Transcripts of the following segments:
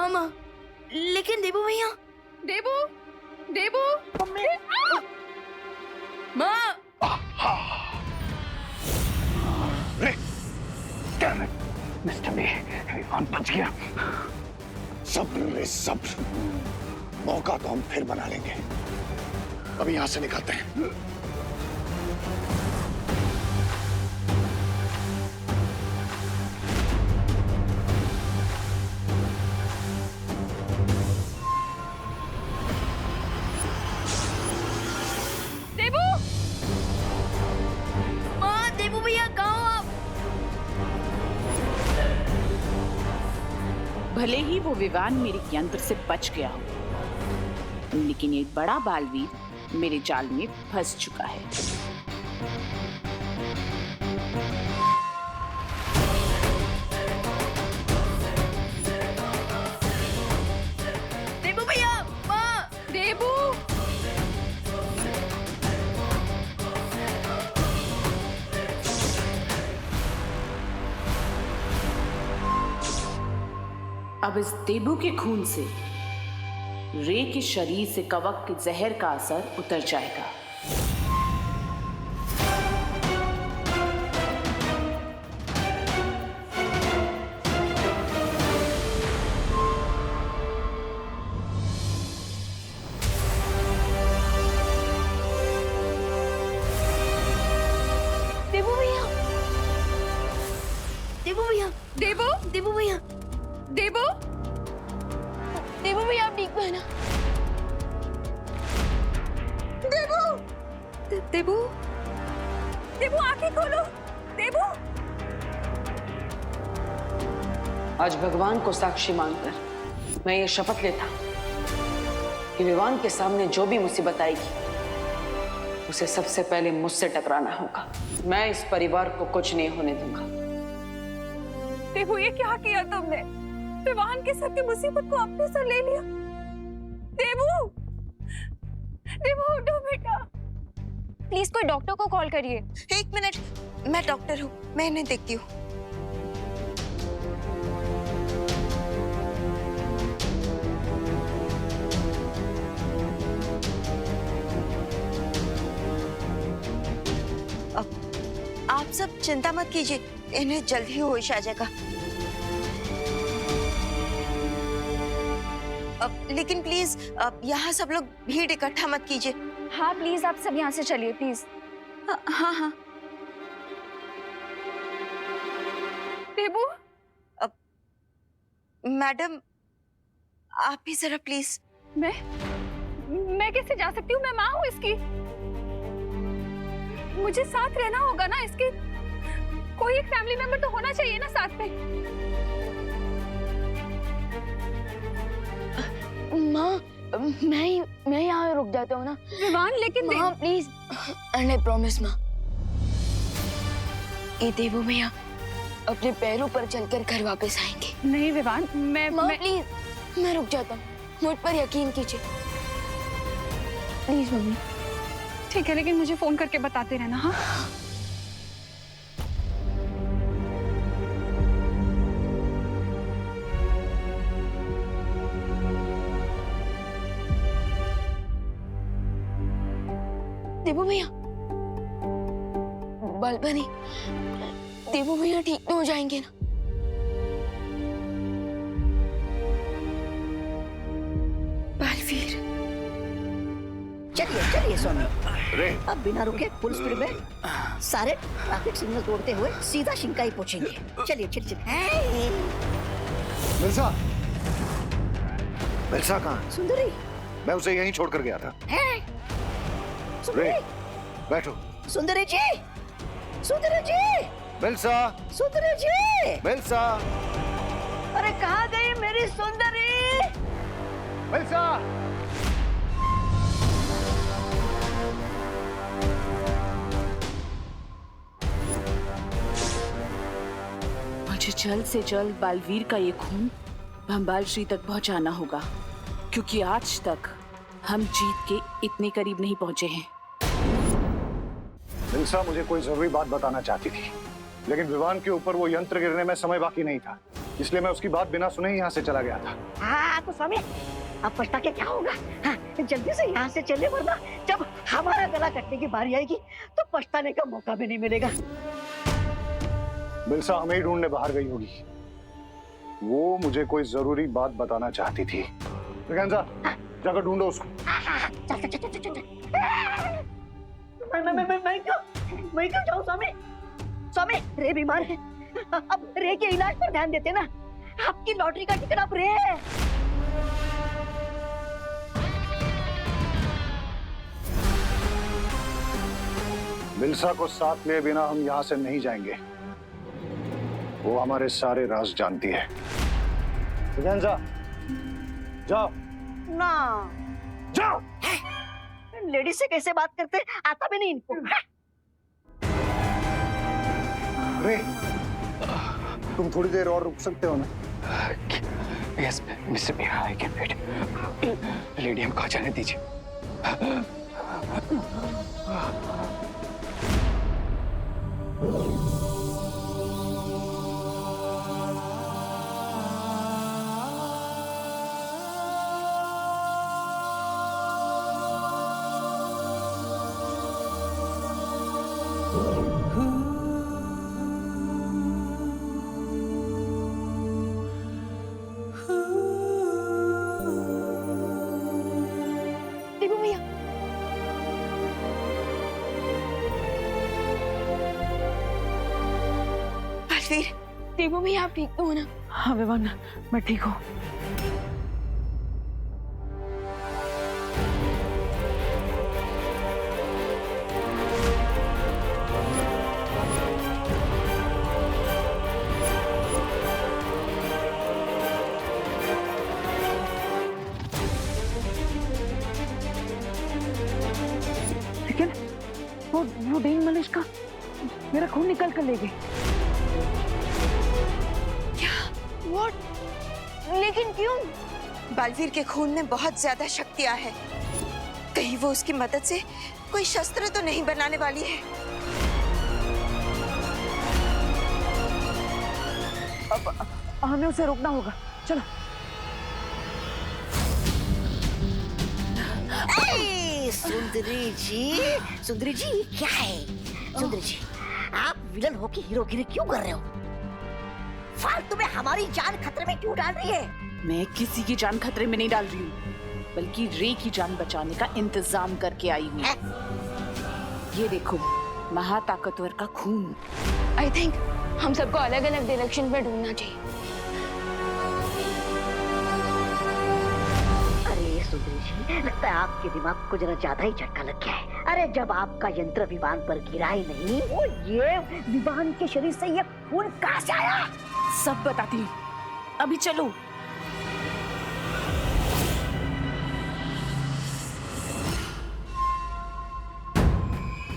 हाँ माँ, लेकिन देबू भैया। देबू, देबू, मम्मी। माँ। मिस्टर बी, विवान बच गया। सब्र रे सब्र, मौका तो हम फिर बना लेंगे। अभी यहां से निकलते हैं। देबू, माँ, देबू भैया कहाँ हो आप? भले ही वो विवान मेरे यंत्र से बच गया हो, लेकिन एक बड़ा बालवीर मेरे जाल में फंस चुका है। देबू भैया, माँ। देबू, अब इस देबू के खून से रे के शरीर से कवक के जहर का असर उतर जाएगा। देबू भैया, देबू भैया, देबू, देबू भैया, देबू, देबू भैया आप ठीक है ना? देबू, देबू, देबू आंखें खोलो, देबू। आज भगवान को साक्षी मानकर मैं ये शपथ लेता कि विवान के सामने जो भी मुसीबत आएगी उसे सबसे पहले मुझसे टकराना होगा। मैं इस परिवार को कुछ नहीं होने दूंगा। देबू ये क्या किया तुमने? विवान के सर की मुसीबत को अपने सर ले लिया। देबू, देबू उठो बेटा। प्लीज कोई डॉक्टर को कॉल करिए। एक मिनट, मैं डॉक्टर हूँ, मैं इन्हें देखती हूँ। आप सब चिंता मत कीजिए, इन्हें जल्द ही होश आ जाएगा। लेकिन प्लीज यहाँ सब लोग भीड़ इकट्ठा मत कीजिए। हाँ प्लीज आप सब यहाँ से चलिए प्लीज। हाँ हाँ। देबू, मैडम आप भी जरा प्लीज। मैं कैसे जा सकती हूँ? मैं माँ हूँ इसकी। मुझे साथ रहना होगा ना इसके। कोई एक फैमिली मेंबर तो होना चाहिए ना साथ में। माँ, मैं यहाँ रुक जाता हूँ ना। विवान लेकिन माँ प्लीज, आई प्रॉमिस माँ। ये देबू भैया अपने पैरों पर चलकर घर वापस आएंगे। नहीं विवान, माँ प्लीज, मैं रुक जाता हूँ, मुझ पर यकीन कीजिए प्लीज मम्मी। ठीक है, लेकिन मुझे फोन करके बताते रहना। हाँ देबू भैया, बालबनी, देबू भैया ठीक तो हो जाएंगे ना? बालवीर, चलिए चलिए स्वामी, रे, अब बिना रुके फुल स्पीड में सारे ट्रैफिक सिग्नल तोड़ते हुए सीधा शिंकाई पहुंचेंगे। चलिए चलिए चलिए। मिर्जा, मिर्जा कहाँ? सुंदरी, मैं उसे यहीं छोड़कर गया था। सुंदरी, बैठो। सुंदरी जी, सुंदरी जी, मिल्सा, सुंदरी जी, मिल्सा, अरे कहाँ गई मेरी सुंदरी? मिल्सा। मुझे जल्द से जल्द बालवीर का ये खून भंबाल श्री तक पहुंचाना होगा, क्योंकि आज तक हम जीत के इतने करीब नहीं पहुंचे हैं। मिल्सा मुझे कोई जरूरी बात बताना चाहती थी, लेकिन विवान के ऊपर वो यंत्र गिरने में समय बाकी नहीं था। इसलिए मैं उसकी बात बिना सुने ही यहाँ से चला गया था। हाँ तो स्वामी, अब पछता के क्या होगा? हाँ, जल्दी से यहाँ से चले, वरना जब हमारा गला कटने की बारी आएगी तो पछताने का मौका भी नहीं मिलेगा। बिलसा हमें ही ढूंढने बाहर गई होगी। वो मुझे कोई जरूरी बात बताना चाहती थी। ब्रिगेंजा, जाकर ढूंढो उसको। चल चल चल चल चल। मैं क्यों जाऊँ स्वामी? स्वामी, रे बीमार है, अब रे के इलाज पर ध्यान देते ना। आपकी लॉटरी का टिकट अब रे है। बिलसा को साथ लिए बिना हम यहाँ से नहीं जाएंगे। वो हमारे सारे राज जानती है। ब्रिगेंजा, जाओ ना, जाओ। लेडीज से कैसे बात करते, आता भी नहीं इनको। रे, तुम थोड़ी देर और रुक सकते हो ना? यस मिस्टर मिया, आई कैन वेट। लेडी हमको आ जाने दीजिए। देवू भैया, बलवीर, देवू भैया आप ठीक तो हो ना? हाँ विवान, मैं ठीक हूँ। लेकिन वो डेन मलिश का मेरा खून निकल कर ले गए। व्हाट? लेकिन क्यों? बलवीर के खून में बहुत ज्यादा शक्तियां है। कहीं वो उसकी मदद से कोई शस्त्र तो नहीं बनाने वाली है? अब हमें उसे रोकना होगा। चलो। सुंदरी जी क्या है? सुंदरी जी, आप विलन होके हीरोगिरी क्यों कर रहे हो? फालतू में हमारी जान खतरे में क्यों डाल रही है? मैं किसी की जान खतरे में नहीं डाल रही हूँ, बल्कि रे की जान बचाने का इंतजाम करके आई हूँ। ये देखो, महाताकतवर का खून। आई थिंक हम सबको अलग अलग डायरेक्शन में ढूंढना चाहिए। अरे सुंदरी जी, लगता है आपके दिमाग को जरा ज्यादा ही झटका लग गया है। अरे जब आपका यंत्र विमान पर गिरा ही नहीं, वो ये विमान के शरीर से ये खून कहाँ से आया? सब बताती हूँ, अभी चलो।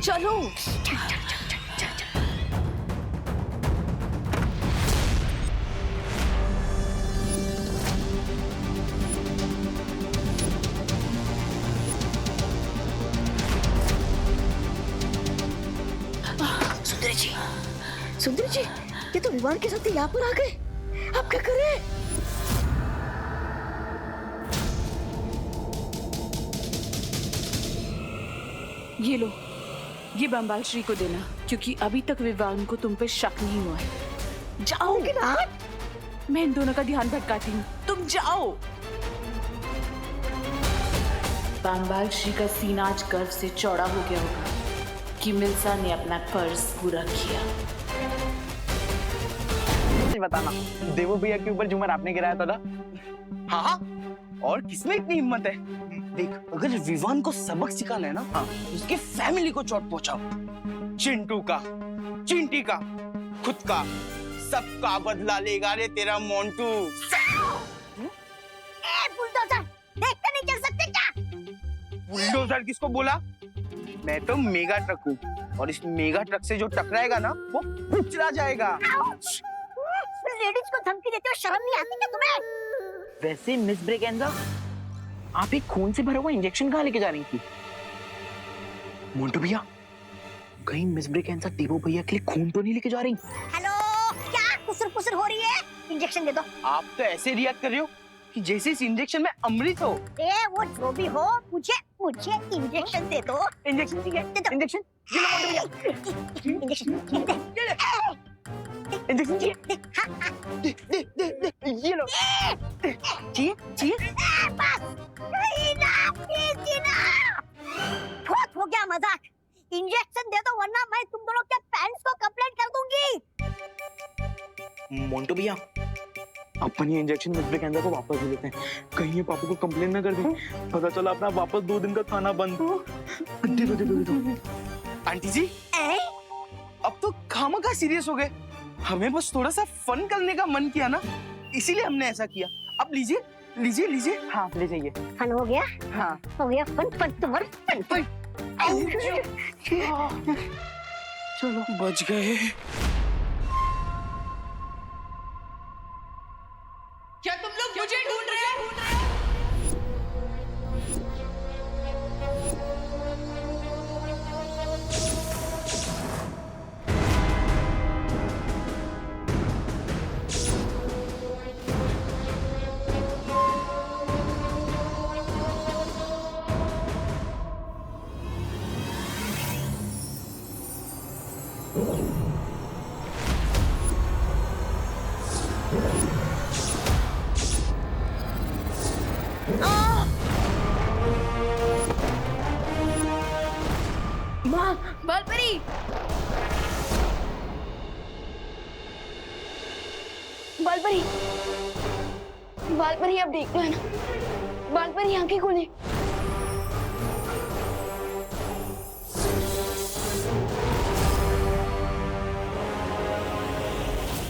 चलो। सुंदरी जी, ये तो विमान के साथ ही यहाँ पर आ गए। अब क्या करें? ये लो, ये बम्बाल श्री को देना, क्योंकि अभी तक विवान को तुम पे शक नहीं हुआ है। जाओ। मैं इन दोनों का ध्यान भटकाती हूँ, तुम जाओ। बम्बाल श्री का सीना आज गर्व से चौड़ा हो गया होगा कि मिल्सा ने अपना फर्ज पूरा किया। बताना, देवो भैया के ऊपर झूमर आपने गिराया था ना? हाँ हाँ, और किसमें इतनी हिम्मत है? देख, अगर विवान को सबक सिखाना है ना, हाँ, उसके फैमिली को चोट पहुंचाओ। चिंटू का, चिंटी का, खुद का, सबका बदला लेगा रे तेरा मोंटू। बुलडोजर, देखते नहीं चल सकते क्या? बुलडोजर किसको बोला? मैं तो मेगा ट्रक हूँ, और इस मेगा ट्रक से जो टकराएगा ना, वो कुचला जाएगा। लेडीज को धमकी देते हो, शर्म नहीं आती क्या तुम्हें? वैसे मिस ब्रिगेंजा, आप एक खून से भरा हुआ इंजेक्शन कहाँ लेके जा रही थी? मोंटू भैया, कहीं मिस ब्रिगेंजा देवो भैया के लिए खून तो नहीं लेके जा रही? हेलो, क्या कुसर पुसर हो रही है? इंजेक्शन दे दो। आप तो ऐसे रिएक्ट कर रहे हो कि जैसे इस इंजेक्शन में अमृत हो। ए वो जो भी हो, मुझे इंजेक्शन दे दो। इंजेक्शन चाहिए? दे दो। इंजेक्शन? ये लो मोंटू भैया। इंजेक्शन दे। इंजेक्शन चाहिए? दे, ये लो। चाहिए? बस बहुत हो गया मजाक। इंजेक्शन दे दो वरना मैं तुम दोनों के पेरेंट्स को कंप्लेंट कर दूंगी। मोंटू भैया, अपन ये इंजेक्शन मिस्टर केंद्र को वापस दे देते हैं। कहीं ये पापा को कंप्लेन ना कर दे। पता चला अपना वापस 2 दिन का खाना बंद। दे दो। आंटी जी, अब तो खामखा सीरियस हो गए। हमें बस थोड़ा सा फन करने का मन किया ना, इसीलिए हमने ऐसा किया। अब लीजिए। हाँ, ले जाइए। फन हो गया? हाँ। हो गया फन तुम्हारा फन। चलो, बच गए। क्या तुम लोग मुझे ढूंढ रहे हो? बालपरी अब देखना है ना। बालपरी आंखें खोले।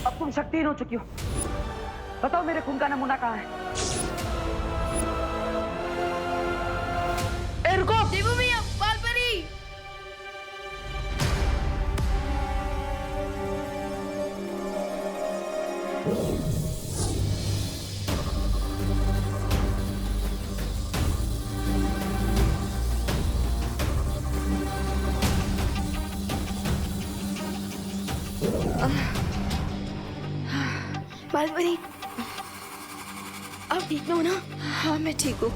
अब तुम शक्तिहीन हो चुकी हो। बताओ मेरे खून का नमूना कहाँ है? रुको। देवू भैया, बालपरी। बालपरी, आप ठीक हो ना? हाँ मैं ठीक हूँ।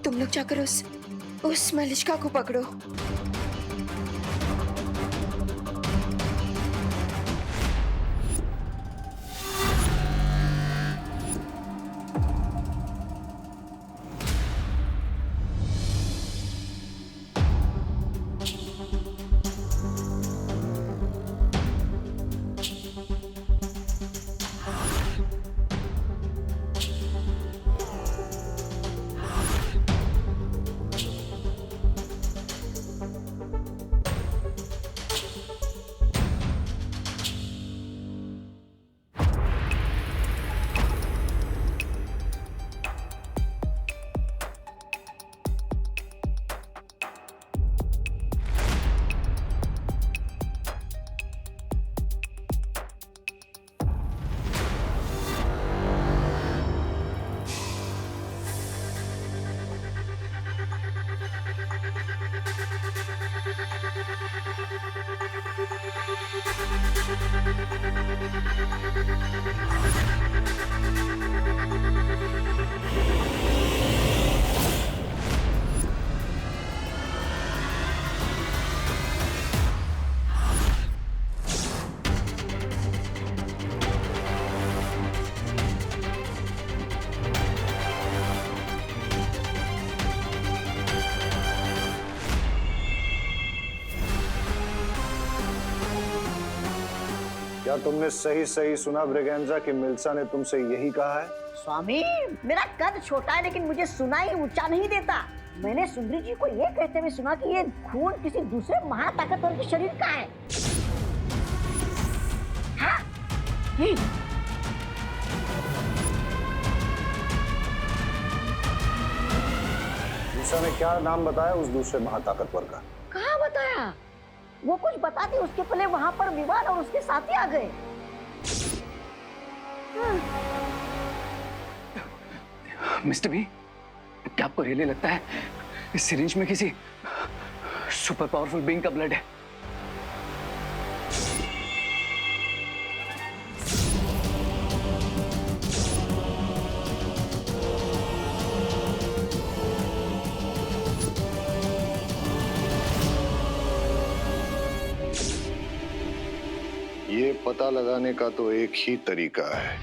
तुम लोग जाकर उस मलिष्का को पकड़ो। क्या तुमने सही सही सुना ब्रिगेंजा कि मिल्सा ने तुमसे यही कहा है? स्वामी, मेरा कद छोटा है लेकिन मुझे सुनाई ऊंचा नहीं देता। मैंने सुंदरी जी को ये कहते हुए सुना कि ये खून किसी दूसरे महाताकतवर के शरीर का है। हाँ? मिल्सा ने क्या नाम बताया उस दूसरे महाताकतवर का? कहाँ बताया? वो कुछ बताती उसके पहले वहां पर विवाद और उसके साथी आ गए। मिस्टर बी, क्या आपको रियली लगता है इस सिरिंज में किसी सुपर पावरफुल बीइंग का ब्लड है? पता लगाने का तो एक ही तरीका है।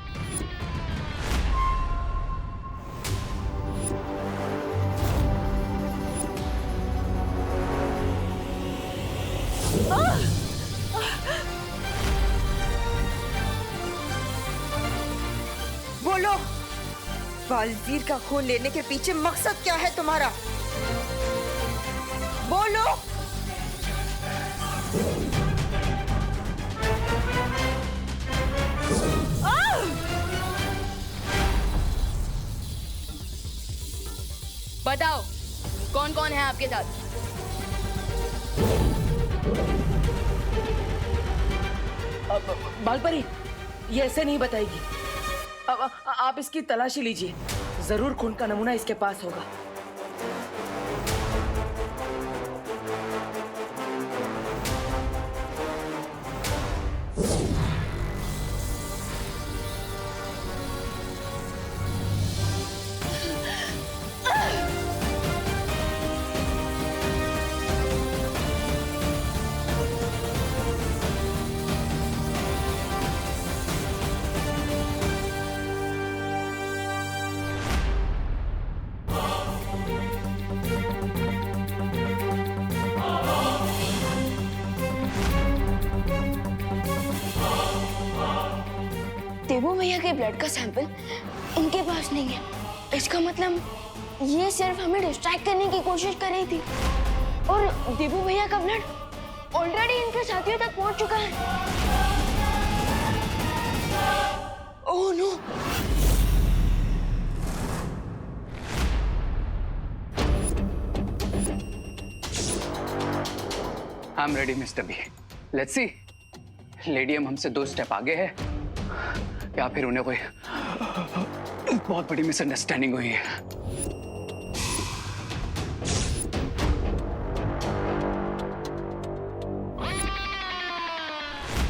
बोलो, बालवीर का खून लेने के पीछे मकसद क्या है तुम्हारा? बोलो। बताओ, कौन कौन है आपके साथ? बालपरी, ये ऐसे नहीं बताएगी। अब आप इसकी तलाशी लीजिए, जरूर खून का नमूना इसके पास होगा। देवू भैया के ब्लड का सैंपल इनके पास नहीं है। इसका मतलब ये सिर्फ हमें डिस्ट्रैक्ट करने की कोशिश कर रही थी और देवू भैया का ब्लड ऑलरेडी इनके साथियों तक पहुंच चुका है। Oh no! I am ready mister B. Let's see, लेडियम हमसे 2 स्टेप आगे है या फिर उन्हें कोई बहुत बड़ी मिसअंडरस्टैंडिंग हुई है।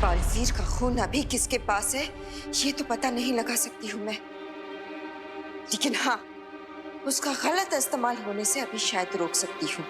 बालवीर का खून अभी किसके पास है ये तो पता नहीं लगा सकती हूँ मैं, लेकिन हाँ, उसका गलत इस्तेमाल होने से अभी शायद रोक सकती हूँ।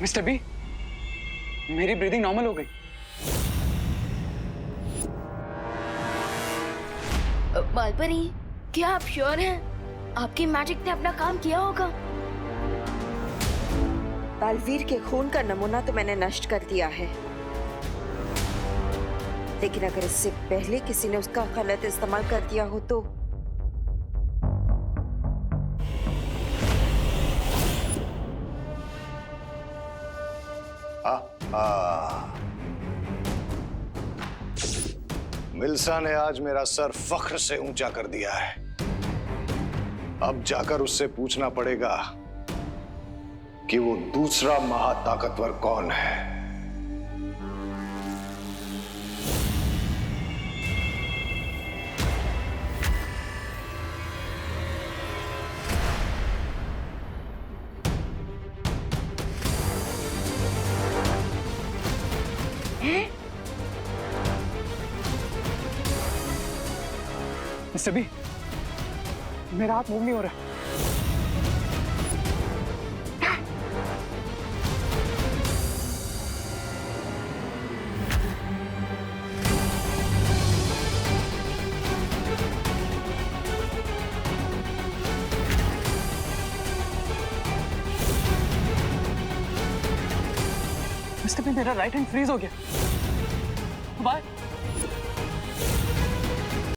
मिस्टर बी, मेरी ब्रीदिंग नॉर्मल हो गई। बालपरी, क्या आप श्योर हैं? आपकी मैजिक ने अपना काम किया होगा। बालवीर के खून का नमूना तो मैंने नष्ट कर दिया है, लेकिन अगर इससे पहले किसी ने उसका गलत इस्तेमाल कर दिया हो तो मिल्सा ने आज मेरा सर फख्र से ऊंचा कर दिया है। अब जाकर उससे पूछना पड़ेगा कि वो दूसरा महाताकतवर कौन है। मिस्टर बी, मेरा हाथ मूव नहीं हो रहा। मिस्टर बी, मेरा राइट हैंड फ्रीज हो गया। बाय।